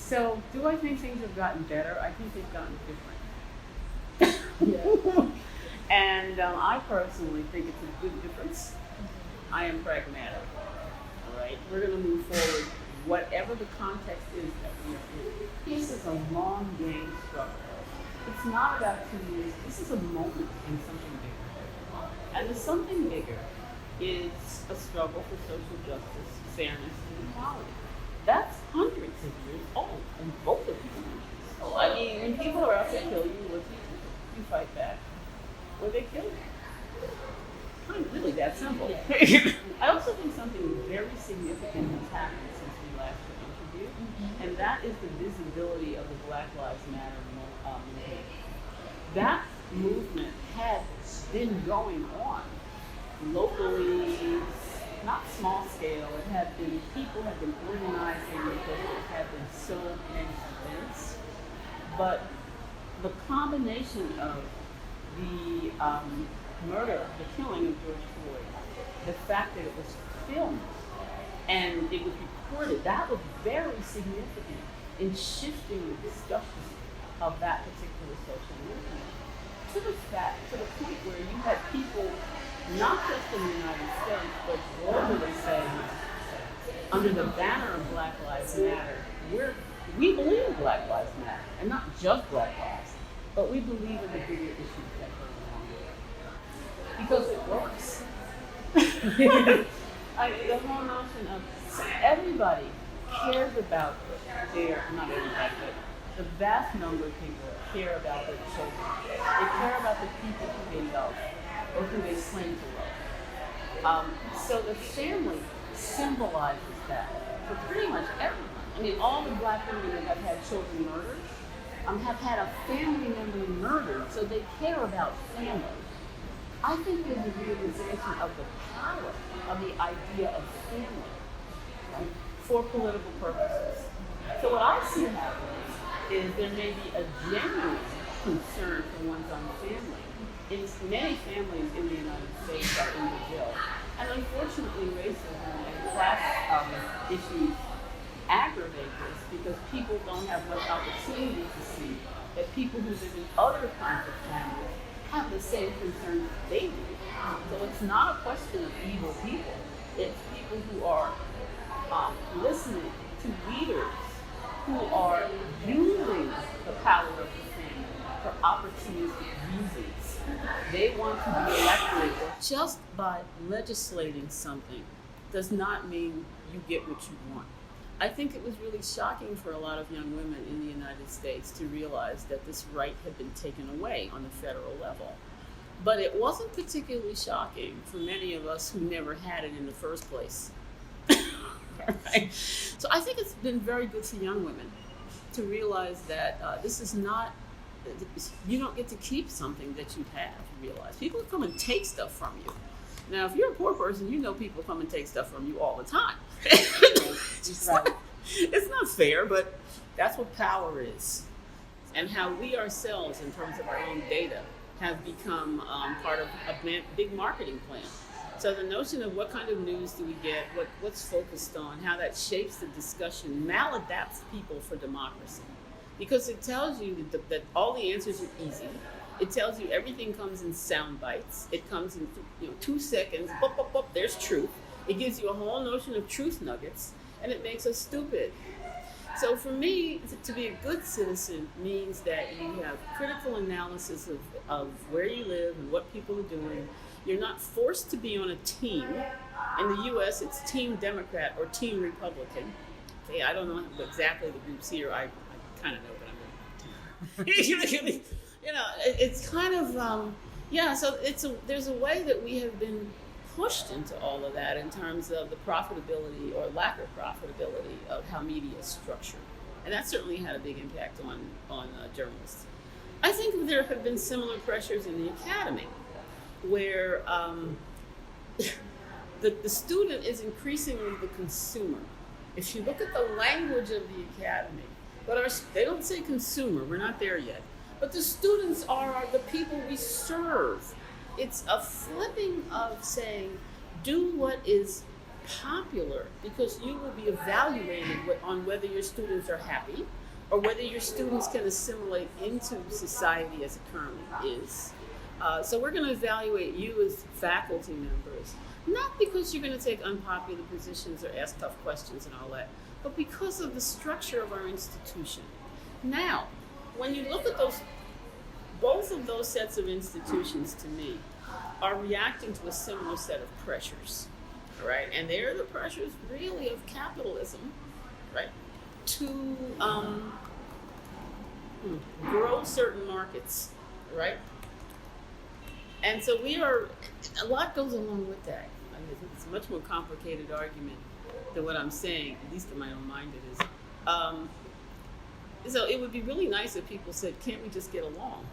So, do I think things have gotten better? I think they've gotten different. And I personally think it's a good difference. I am pragmatic. All right, we're going to move forward, whatever the context is that we are in. This is a long game struggle. It's not about 2 years. This is a moment in something bigger. And the something bigger is a struggle for social justice, fairness, and equality. That's hundreds of years old in both of these countries. I mean, when people are out to kill you, what do? You fight back, or they kill you. Kind of really that simple. I also think something very significant has happened since we last interviewed, and that is the visibility of the Black Lives Matter movement. That movement had been going on locally, not small scale. It had been, people had been organizing because there had been so many events. But the combination of the murder, the killing of George Floyd, the fact that it was filmed and it was recorded, that was very significant in shifting the discussion of that particular social movement to the point where you had people, not just in the United States, but globally saying, under the banner of Black Lives Matter, we believe Black Lives Matter, and not just Black lives, but we believe in the bigger issues that go along with it. Because it works. The whole notion of everybody cares about not everybody, but the vast number of people care about their children. They care about the people who they love or who they claim to love. So the family symbolizes that for pretty much everyone. I mean, all the Black women that have had children murdered have had a family member murdered, so they care about family. I think there's a realization of the power of the idea of family, right, for political purposes. So what I see happening is there may be a genuine concern for one's own family. Many families in the United States are in Brazil, and unfortunately racism and class issues aggravate this because people don't have much opportunity to see that people who live in other kinds of families have the same concerns they do. So it's not a question of evil people. It's people who are listening to leaders who are using the power of the family for opportunistic reasons. They want to be elected. Just by legislating something does not mean you get what you want. I think it was really shocking for a lot of young women in the United States to realize that this right had been taken away on the federal level. But it wasn't particularly shocking for many of us who never had it in the first place. Right? So I think it's been very good for young women to realize that this is not, you don't get to keep something that you have, you realize. People come and take stuff from you. Now, if you're a poor person, you know people come and take stuff from you all the time. It's not fair, but that's what power is. And how we ourselves, in terms of our own data, have become part of a big marketing plan. So the notion of what kind of news do we get, what's focused on, how that shapes the discussion, maladapts people for democracy. Because it tells you that all the answers are easy. It tells you everything comes in sound bites. It comes in 2 seconds, boop, boop, boop, there's truth. It gives you a whole notion of truth nuggets, and it makes us stupid. So for me, to be a good citizen means that you have critical analysis of where you live and what people are doing. You're not forced to be on a team. In the US, it's Team Democrat or Team Republican. Okay, I don't know exactly the groups here. I kind of know, but I'm going to... it's kind of, so there's a way that we have been pushed into all of that in terms of the profitability or lack of profitability of how media is structured. And that certainly had a big impact on journalists. I think there have been similar pressures in the academy where the student is increasingly the consumer. If you look at the language of the academy, they don't say consumer, we're not there yet. But the students are the people we serve. It's a flipping of saying, do what is popular because you will be evaluated on whether your students are happy or whether your students can assimilate into society as it currently is. So we're going to evaluate you as faculty members, not because you're going to take unpopular positions or ask tough questions and all that, but because of the structure of our institution. Now, when you look at both of those sets of institutions, to me, are reacting to a similar set of pressures, right? And they're the pressures really of capitalism, right? To grow certain markets, right? And so a lot goes along with that. I mean, it's a much more complicated argument than what I'm saying, at least in my own mind it is. So it would be really nice if people said, can't we just get along?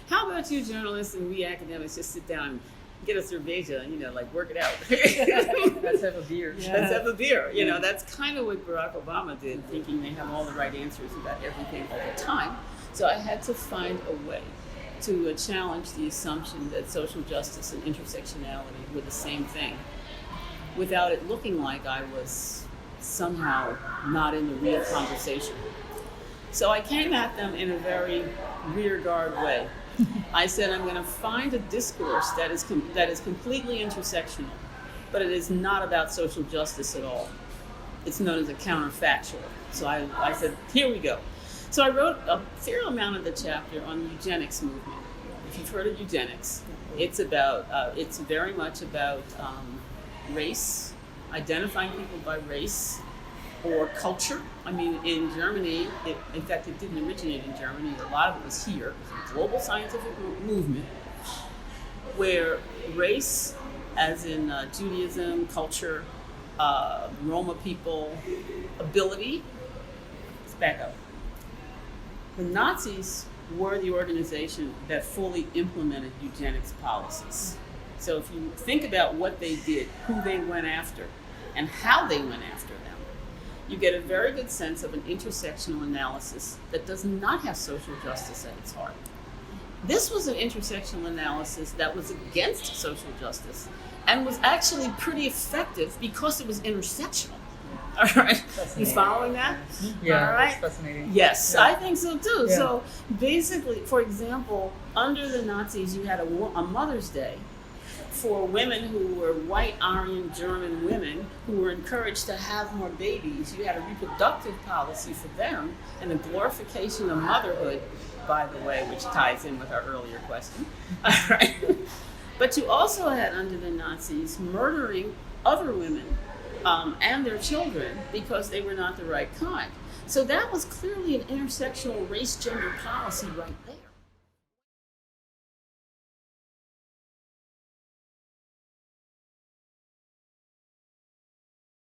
How about you journalists and we academics just sit down and get a cerveza and, work it out. Let's have a beer. Yeah. Let's have a beer. That's kind of what Barack Obama did, thinking they have all the right answers about everything all the time. So I had to find a way to challenge the assumption that social justice and intersectionality were the same thing without it looking like I was somehow not in the real conversation. So I came at them in a very rearguard way. I said, I'm going to find a discourse that is completely intersectional, but it is not about social justice at all. It's known as a counterfactual. So I said, here we go. So I wrote a fair amount of the chapter on the eugenics movement. If you've heard of eugenics, it's very much about race, identifying people by race or culture. I mean, in Germany, in fact, it didn't originate in Germany. A lot of it was here. It was a global scientific movement where race, as in Judaism, culture, Roma people, ability. Let's back up. The Nazis were the organization that fully implemented eugenics policies. So if you think about what they did, who they went after, and how they went after them, you get a very good sense of an intersectional analysis that does not have social justice at its heart. This was an intersectional analysis that was against social justice and was actually pretty effective because it was intersectional. All right, you following that? Yeah, all right. That's fascinating. Yes, yeah. I think so too. Yeah. So basically, for example, under the Nazis, you had a Mother's Day for women who were white, Aryan, German women who were encouraged to have more babies. You had a reproductive policy for them and a glorification of motherhood, by the way, which ties in with our earlier question. All right. But you also had under the Nazis murdering other women and their children because they were not the right kind. So that was clearly an intersectional race-gender policy right there.